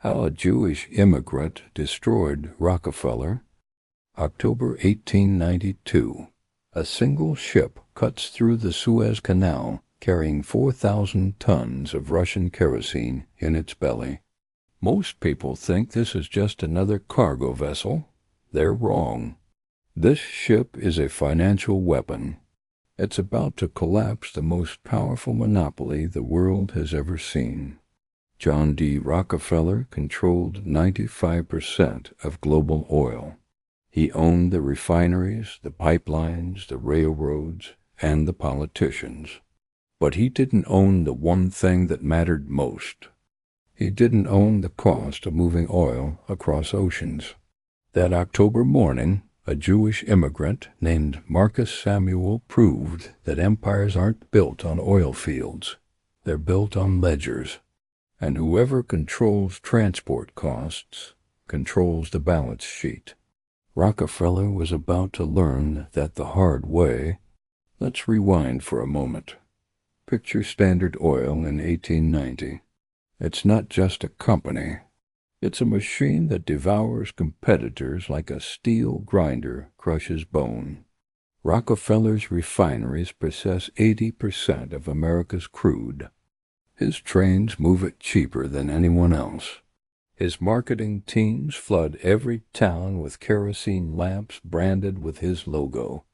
How a Jewish Immigrant Destroyed Rockefeller. October 1892. A single ship cuts through the Suez Canal, carrying 4,000 tons of Russian kerosene in its belly. Most people think this is just another cargo vessel. They're wrong. This ship is a financial weapon. It's about to collapse the most powerful monopoly the world has ever seen. John D. Rockefeller controlled 95% of global oil. He owned the refineries, the pipelines, the railroads, and the politicians. But he didn't own the one thing that mattered most. He didn't own the cost of moving oil across oceans. That October morning, a Jewish immigrant named Marcus Samuel proved that empires aren't built on oil fields. They're built on ledgers. And whoever controls transport costs controls the balance sheet. Rockefeller was about to learn that the hard way. Let's rewind for a moment. Picture Standard Oil in 1890. It's not just a company. It's a machine that devours competitors like a steel grinder crushes bone. Rockefeller's refineries process 80% of America's crude. His trains move it cheaper than anyone else. His marketing teams flood every town with kerosene lamps branded with his logo.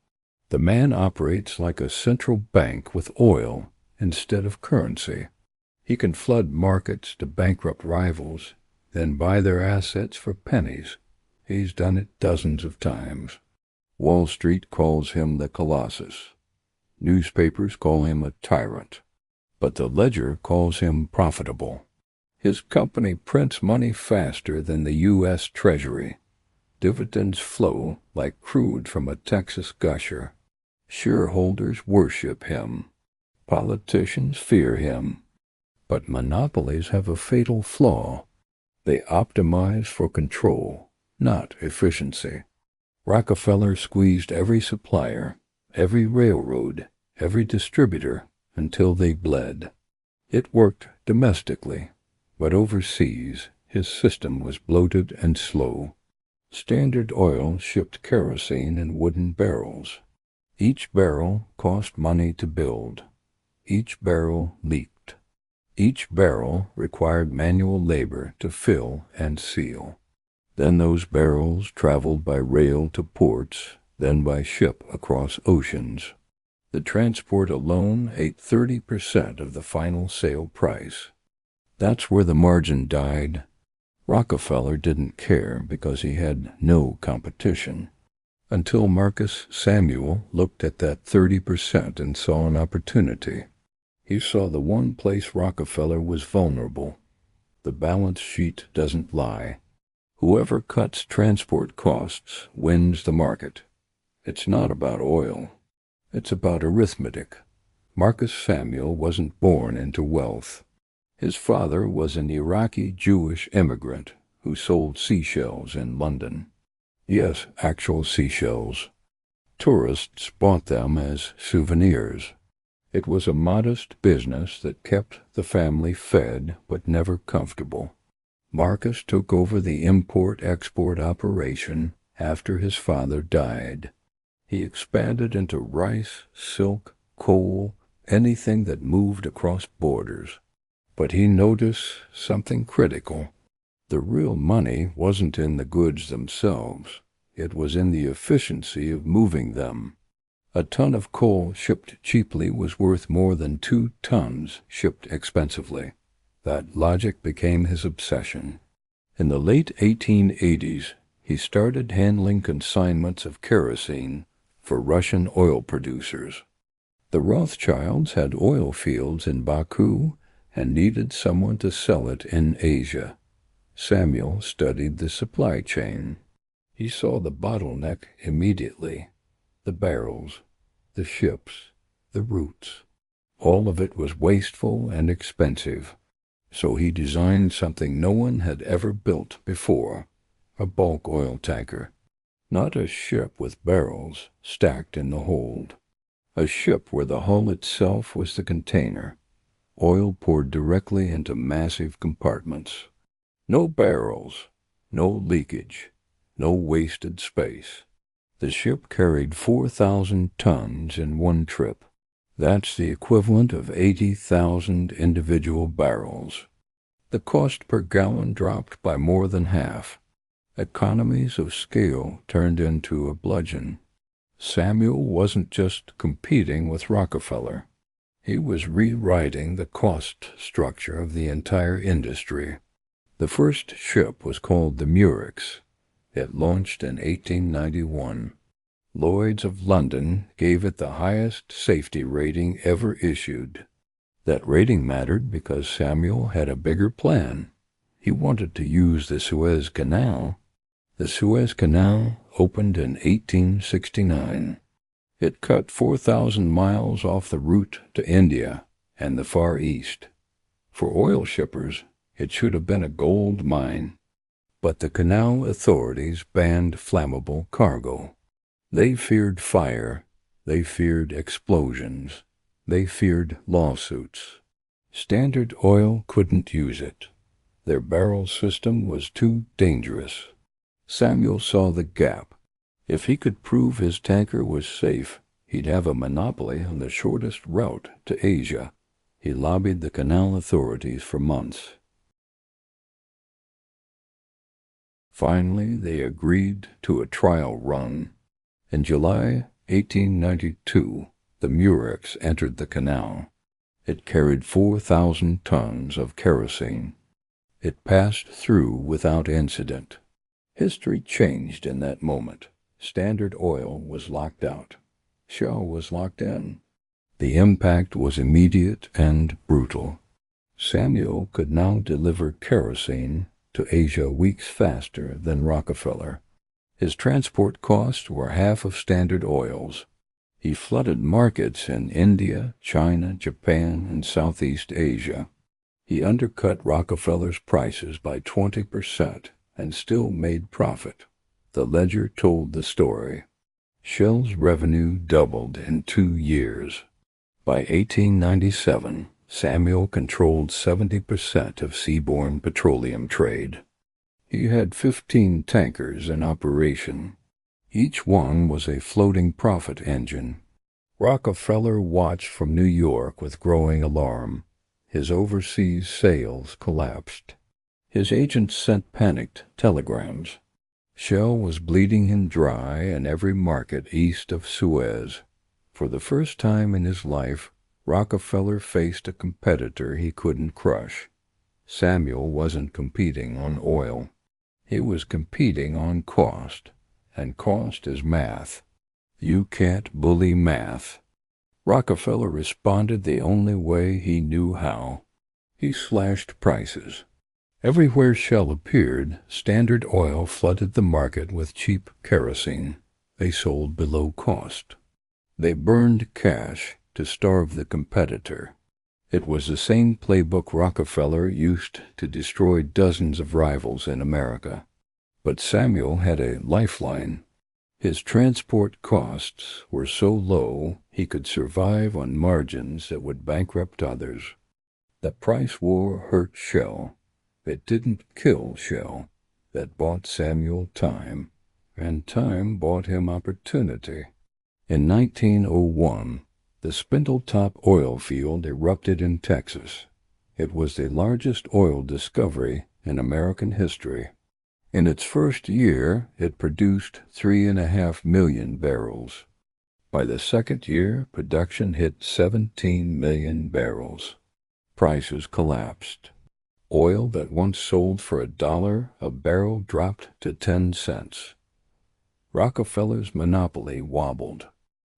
The man operates like a central bank with oil instead of currency. He can flood markets to bankrupt rivals, then buy their assets for pennies. He's done it dozens of times. Wall Street calls him the Colossus. Newspapers call him a tyrant. But the ledger calls him profitable. His company prints money faster than the U.S. Treasury. Dividends flow like crude from a Texas gusher. Shareholders worship him. Politicians fear him. But monopolies have a fatal flaw. They optimize for control, not efficiency. Rockefeller squeezed every supplier, every railroad, every distributor, until they bled. It worked domestically, but overseas his system was bloated and slow. Standard Oil shipped kerosene in wooden barrels. Each barrel cost money to build. Each barrel leaked. Each barrel required manual labor to fill and seal. Then those barrels traveled by rail to ports, then by ship across oceans. The transport alone ate 30% of the final sale price. That's where the margin died. Rockefeller didn't care because he had no competition. Until Marcus Samuel looked at that 30% and saw an opportunity. He saw the one place Rockefeller was vulnerable. The balance sheet doesn't lie. Whoever cuts transport costs wins the market. It's not about oil. It's about arithmetic. Marcus Samuel wasn't born into wealth. His father was an Iraqi Jewish immigrant who sold seashells in London. Yes, actual seashells. Tourists bought them as souvenirs. It was a modest business that kept the family fed but never comfortable. Marcus took over the import-export operation after his father died. He expanded into rice, silk, coal, anything that moved across borders. But he noticed something critical. The real money wasn't in the goods themselves. It was in the efficiency of moving them. A ton of coal shipped cheaply was worth more than 2 tons shipped expensively. That logic became his obsession. In the late 1880s, he started handling consignments of kerosene for Russian oil producers. The Rothschilds had oil fields in Baku and needed someone to sell it in Asia. Samuel studied the supply chain. He saw the bottleneck immediately. The barrels, the ships, the routes. All of it was wasteful and expensive. So he designed something no one had ever built before, a bulk oil tanker. Not a ship with barrels stacked in the hold. A ship where the hull itself was the container. Oil poured directly into massive compartments. No barrels, no leakage, no wasted space. The ship carried 4,000 tons in one trip. That's the equivalent of 80,000 individual barrels. The cost per gallon dropped by more than half. Economies of scale turned into a bludgeon. Samuel wasn't just competing with Rockefeller. He was rewriting the cost structure of the entire industry. The first ship was called the Murex. It launched in 1891. Lloyd's of London gave it the highest safety rating ever issued. That rating mattered because Samuel had a bigger plan. He wanted to use the Suez Canal. The Suez Canal opened in 1869. It cut 4,000 miles off the route to India and the Far East. For oil shippers, it should have been a gold mine. But the canal authorities banned flammable cargo. They feared fire. They feared explosions. They feared lawsuits. Standard Oil couldn't use it. Their barrel system was too dangerous. Samuel saw the gap. If he could prove his tanker was safe, he'd have a monopoly on the shortest route to Asia. He lobbied the canal authorities for months. Finally, they agreed to a trial run. In July 1892, the Murex entered the canal. It carried 4,000 tons of kerosene. It passed through without incident. History changed in that moment. Standard Oil was locked out. Shell was locked in. The impact was immediate and brutal. Samuel could now deliver kerosene to Asia weeks faster than Rockefeller. His transport costs were half of Standard Oil's. He flooded markets in India, China, Japan, and Southeast Asia. He undercut Rockefeller's prices by 20% and still made profit. The ledger told the story. Shell's revenue doubled in 2 years. By 1897, Samuel controlled 70% of seaborne petroleum trade. He had 15 tankers in operation. Each one was a floating profit engine. Rockefeller watched from New York with growing alarm. His overseas sales collapsed. His agents sent panicked telegrams. Shell was bleeding him dry in every market east of Suez. For the first time in his life, Rockefeller faced a competitor he couldn't crush. Samuel wasn't competing on oil. He was competing on cost, and cost is math. You can't bully math. Rockefeller responded the only way he knew how. He slashed prices. Everywhere Shell appeared, Standard Oil flooded the market with cheap kerosene. They sold below cost. They burned cash to starve the competitor. It was the same playbook Rockefeller used to destroy dozens of rivals in America. But Samuel had a lifeline. His transport costs were so low he could survive on margins that would bankrupt others. The price war hurt Shell. It didn't kill Shell. That bought Samuel time, and time bought him opportunity. In 1901, the Spindletop oil field erupted in Texas. It was the largest oil discovery in American history. In its first year, it produced 3.5 million barrels. By the second year, production hit 17 million barrels. Prices collapsed. Oil that once sold for $1 a barrel dropped to 10 cents. Rockefeller's monopoly wobbled.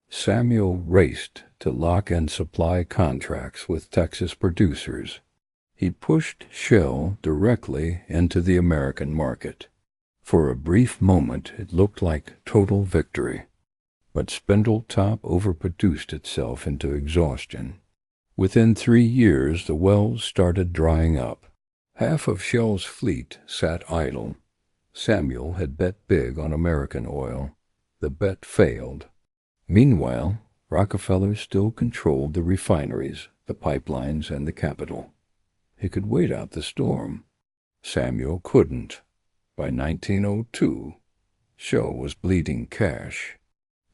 Samuel raced to lock in supply contracts with Texas producers. He pushed Shell directly into the American market. For a brief moment, it looked like total victory. But Spindletop overproduced itself into exhaustion. Within 3 years, the wells started drying up. Half of Shell's fleet sat idle. Samuel had bet big on American oil. The bet failed. Meanwhile, Rockefeller still controlled the refineries, the pipelines, and the capital. He could wait out the storm. Samuel couldn't. By 1902, Shell was bleeding cash.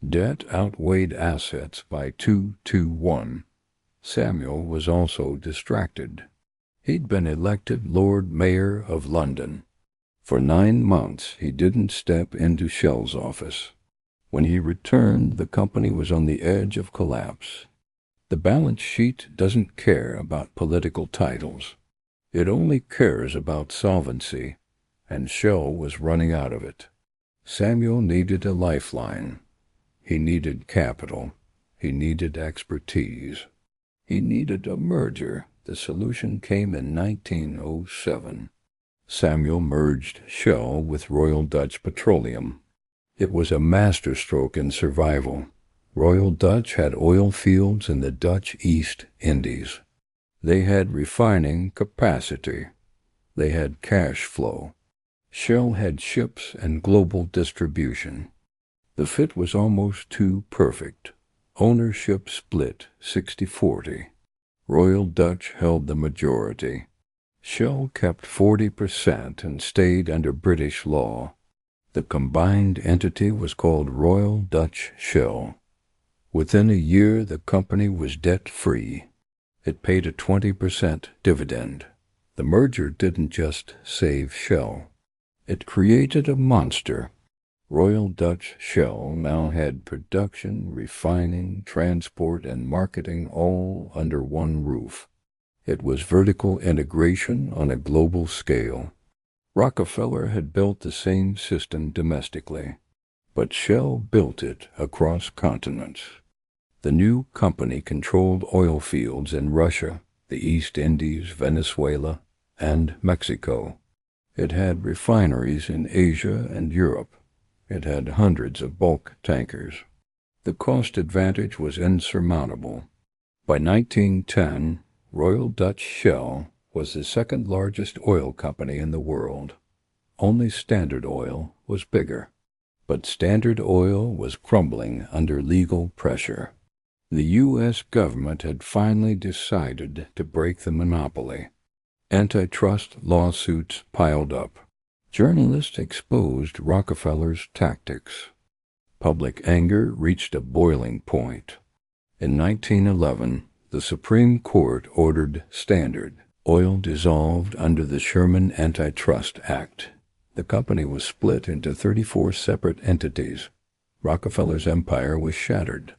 Debt outweighed assets by 2-1. Samuel was also distracted. He'd been elected Lord Mayor of London. For 9 months, he didn't step into Shell's office. When he returned, the company was on the edge of collapse. The balance sheet doesn't care about political titles. It only cares about solvency, and Shell was running out of it. Samuel needed a lifeline. He needed capital. He needed expertise. He needed a merger. The solution came in 1907. Samuel merged Shell with Royal Dutch Petroleum. It was a masterstroke in survival. Royal Dutch had oil fields in the Dutch East Indies. They had refining capacity. They had cash flow. Shell had ships and global distribution. The fit was almost too perfect. Ownership split 60-40. Royal Dutch held the majority. Shell kept 40% and stayed under British law. The combined entity was called Royal Dutch Shell. Within a year, the company was debt-free. It paid a 20% dividend. The merger didn't just save Shell. It created a monster. Royal Dutch Shell now had production, refining, transport, and marketing all under one roof. It was vertical integration on a global scale. Rockefeller had built the same system domestically, but Shell built it across continents. The new company controlled oil fields in Russia, the East Indies, Venezuela, and Mexico. It had refineries in Asia and Europe. It had hundreds of bulk tankers. The cost advantage was insurmountable. By 1910, Royal Dutch Shell was the second largest oil company in the world. Only Standard Oil was bigger. But Standard Oil was crumbling under legal pressure. The U.S. government had finally decided to break the monopoly. Antitrust lawsuits piled up. Journalists exposed Rockefeller's tactics. Public anger reached a boiling point. In 1911, the Supreme Court ordered Standard Oil dissolved under the Sherman Antitrust Act. The company was split into 34 separate entities. Rockefeller's empire was shattered.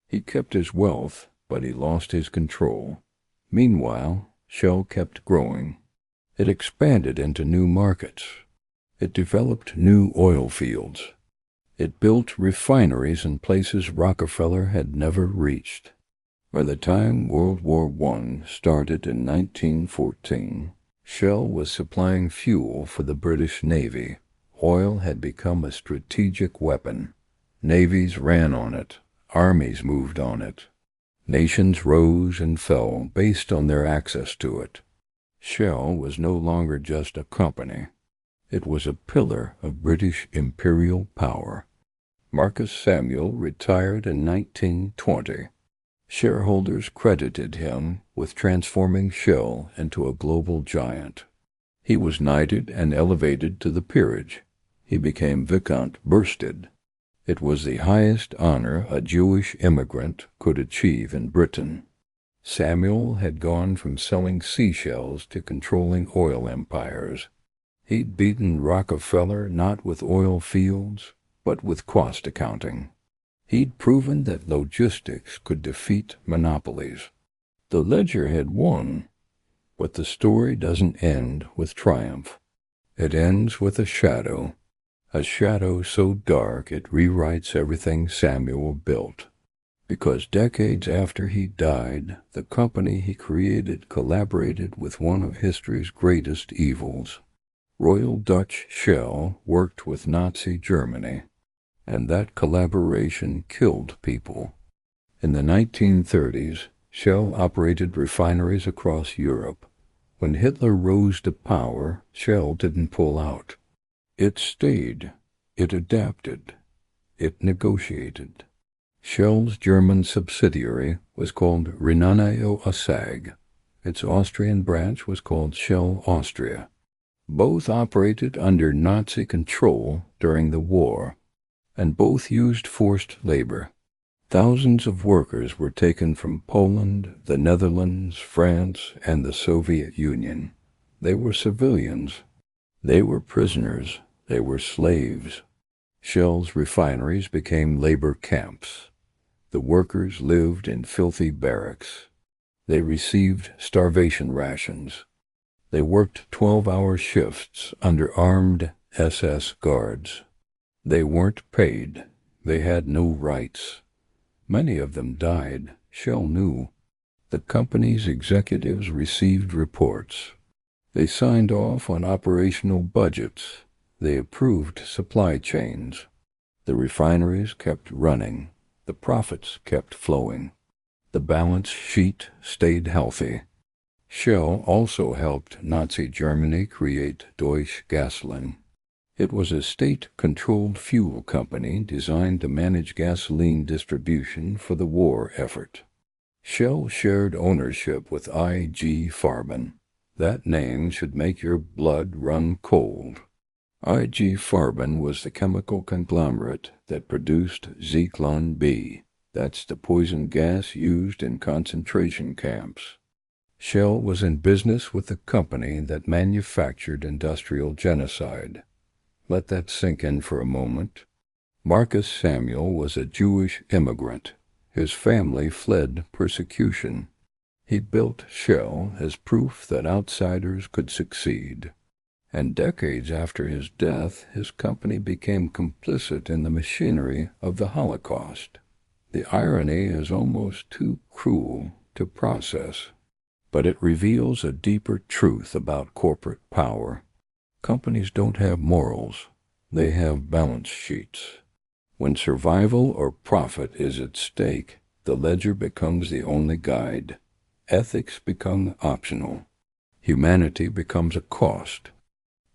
He kept his wealth, but he lost his control. Meanwhile, Shell kept growing. It expanded into new markets. It developed new oil fields. It built refineries in places Rockefeller had never reached. By the time World War I started in 1914, Shell was supplying fuel for the British Navy. Oil had become a strategic weapon. Navies ran on it. Armies moved on it. Nations rose and fell based on their access to it. Shell was no longer just a company. It was a pillar of British imperial power. Marcus Samuel retired in 1920. Shareholders credited him with transforming Shell into a global giant. He was knighted and elevated to the peerage. He became Viscount Bursted. It was the highest honor a Jewish immigrant could achieve in Britain. Samuel had gone from selling seashells to controlling oil empires. He'd beaten Rockefeller not with oil fields, but with cost accounting. He'd proven that logistics could defeat monopolies. The ledger had won, but the story doesn't end with triumph. It ends with a shadow so dark it rewrites everything Samuel built. Because decades after he died, the company he created collaborated with one of history's greatest evils. Royal Dutch Shell worked with Nazi Germany, and that collaboration killed people. In the 1930s, Shell operated refineries across Europe. When Hitler rose to power, Shell didn't pull out. It stayed. It adapted. It negotiated. Shell's German subsidiary was called Renanio ASAG. Its Austrian branch was called Shell Austria. Both operated under Nazi control during the war, and both used forced labor. Thousands of workers were taken from Poland, the Netherlands, France, and the Soviet Union. They were civilians. They were prisoners. They were slaves. Shell's refineries became labor camps. The workers lived in filthy barracks. They received starvation rations. They worked 12-hour shifts under armed SS guards. They weren't paid. They had no rights. Many of them died, Shell knew. The company's executives received reports. They signed off on operational budgets. They approved supply chains. The refineries kept running. The profits kept flowing. The balance sheet stayed healthy. Shell also helped Nazi Germany create Deutsche Gasoline. It was a state-controlled fuel company designed to manage gasoline distribution for the war effort. Shell shared ownership with IG Farben. That name should make your blood run cold. IG Farben was the chemical conglomerate that produced Zyklon B. That's the poison gas used in concentration camps. Shell was in business with the company that manufactured industrial genocide. Let that sink in for a moment. Marcus Samuel was a Jewish immigrant. His family fled persecution. He built Shell as proof that outsiders could succeed. And decades after his death, his company became complicit in the machinery of the Holocaust. The irony is almost too cruel to process, but it reveals a deeper truth about corporate power. Companies don't have morals. They have balance sheets. When survival or profit is at stake, the ledger becomes the only guide. Ethics become optional. Humanity becomes a cost.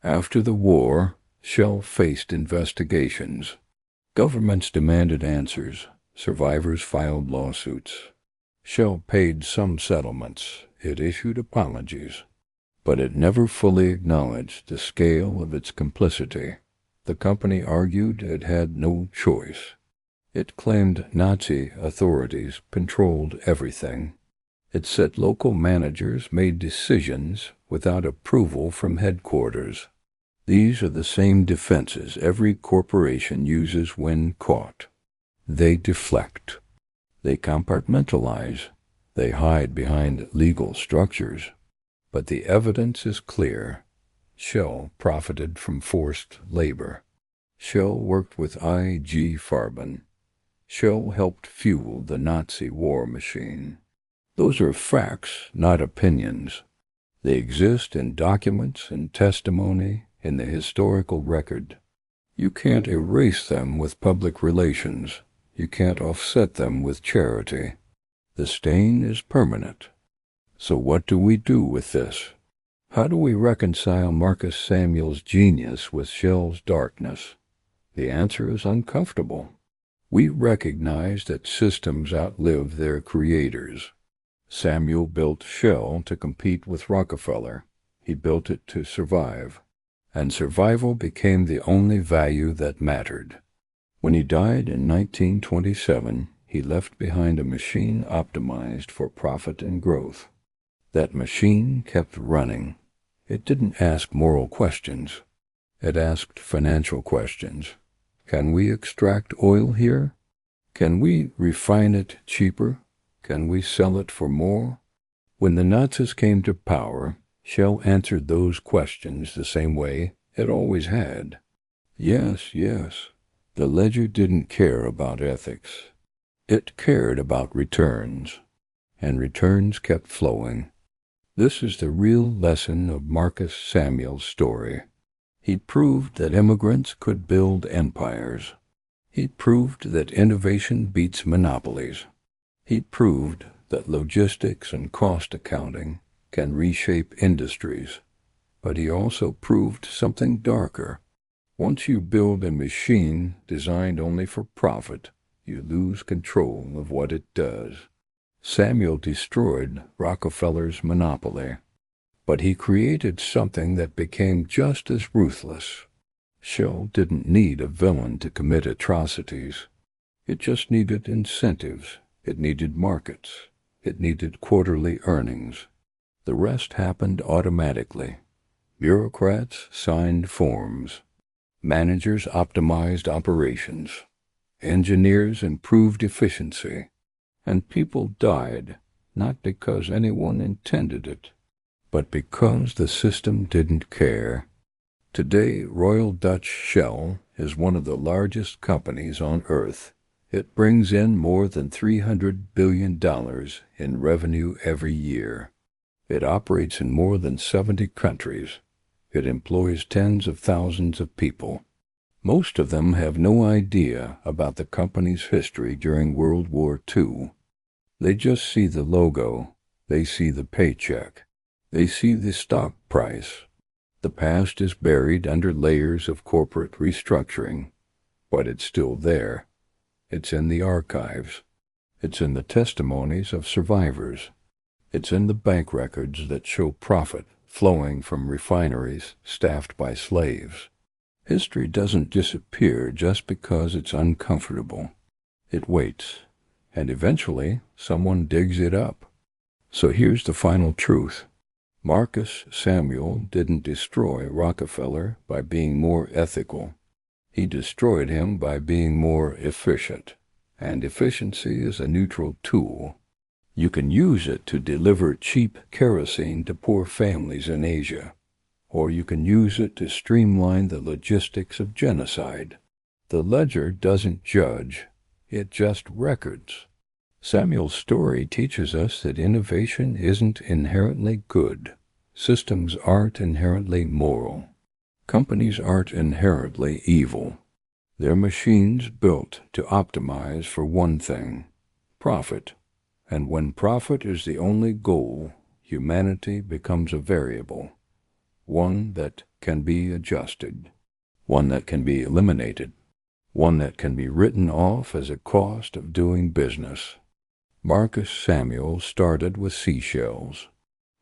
After the war, Shell faced investigations. Governments demanded answers. Survivors filed lawsuits. Shell paid some settlements. It issued apologies. But it never fully acknowledged the scale of its complicity. The company argued it had no choice. It claimed Nazi authorities controlled everything. It said local managers made decisions without approval from headquarters. These are the same defenses every corporation uses when caught. They deflect. They compartmentalize. They hide behind legal structures. But the evidence is clear. Shell profited from forced labor. Shell worked with IG Farben. Shell helped fuel the Nazi war machine. Those are facts, not opinions. They exist in documents, in testimony, in the historical record. You can't erase them with public relations. You can't offset them with charity. The stain is permanent. So what do we do with this? How do we reconcile Marcus Samuel's genius with Shell's darkness? The answer is uncomfortable. We recognize that systems outlive their creators. Samuel built Shell to compete with Rockefeller. He built it to survive. And survival became the only value that mattered. When he died in 1927, he left behind a machine optimized for profit and growth. That machine kept running. It didn't ask moral questions. It asked financial questions. Can we extract oil here? Can we refine it cheaper? Can we sell it for more? When the Nazis came to power, Shell answered those questions the same way it always had. Yes, yes. The ledger didn't care about ethics. It cared about returns. And returns kept flowing. This is the real lesson of Marcus Samuel's story. He proved that immigrants could build empires. He proved that innovation beats monopolies. He proved that logistics and cost accounting can reshape industries. But he also proved something darker. Once you build a machine designed only for profit, you lose control of what it does. Samuel destroyed Rockefeller's monopoly. But he created something that became just as ruthless. Shell didn't need a villain to commit atrocities. It just needed incentives. It needed markets. It needed quarterly earnings. The rest happened automatically. Bureaucrats signed forms. Managers optimized operations. Engineers improved efficiency. And people died, not because anyone intended it, but because the system didn't care. Today, Royal Dutch Shell is one of the largest companies on Earth. It brings in more than $300 billion in revenue every year. It operates in more than 70 countries. It employs tens of thousands of people. Most of them have no idea about the company's history during World War II. They just see the logo. They see the paycheck. They see the stock price. The past is buried under layers of corporate restructuring, but it's still there. It's in the archives. It's in the testimonies of survivors. It's in the bank records that show profit flowing from refineries staffed by slaves. History doesn't disappear just because it's uncomfortable. It waits, and eventually someone digs it up. So here's the final truth. Marcus Samuel didn't destroy Rockefeller by being more ethical. He destroyed him by being more efficient. And efficiency is a neutral tool. You can use it to deliver cheap kerosene to poor families in Asia, or you can use it to streamline the logistics of genocide. The ledger doesn't judge, it just records. Samuel's story teaches us that innovation isn't inherently good. Systems aren't inherently moral. Companies aren't inherently evil. They're machines built to optimize for one thing, profit. And when profit is the only goal, humanity becomes a variable, one that can be adjusted, one that can be eliminated, one that can be written off as a cost of doing business. Marcus Samuel started with seashells.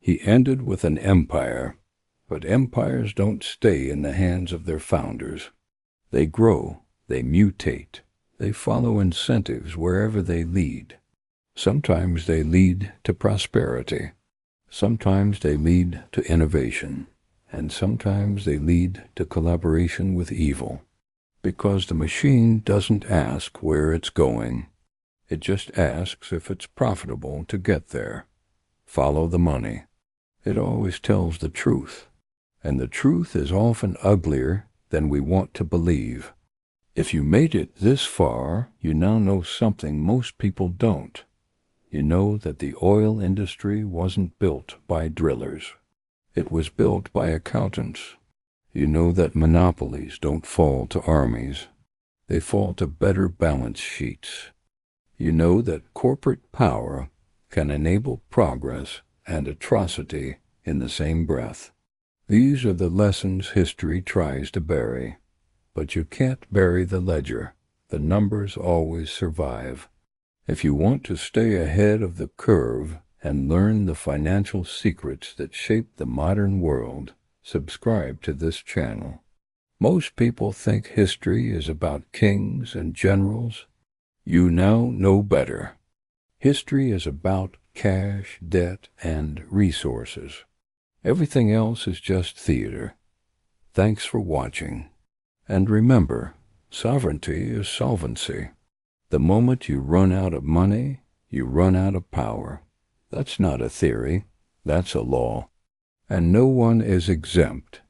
He ended with an empire, but empires don't stay in the hands of their founders. They grow, they mutate, they follow incentives wherever they lead. Sometimes they lead to prosperity, sometimes they lead to innovation, and sometimes they lead to collaboration with evil. Because the machine doesn't ask where it's going. It just asks if it's profitable to get there. Follow the money. It always tells the truth, and the truth is often uglier than we want to believe. If you made it this far, you now know something most people don't. You know that the oil industry wasn't built by drillers. It was built by accountants. You know that monopolies don't fall to armies. They fall to better balance sheets. You know that corporate power can enable progress and atrocity in the same breath. These are the lessons history tries to bury. But you can't bury the ledger. The numbers always survive. If you want to stay ahead of the curve and learn the financial secrets that shape the modern world, subscribe to this channel. Most people think history is about kings and generals. You now know better. History is about cash, debt, and resources. Everything else is just theater. Thanks for watching. And remember, sovereignty is solvency. The moment you run out of money, you run out of power. That's not a theory, that's a law. And no one is exempt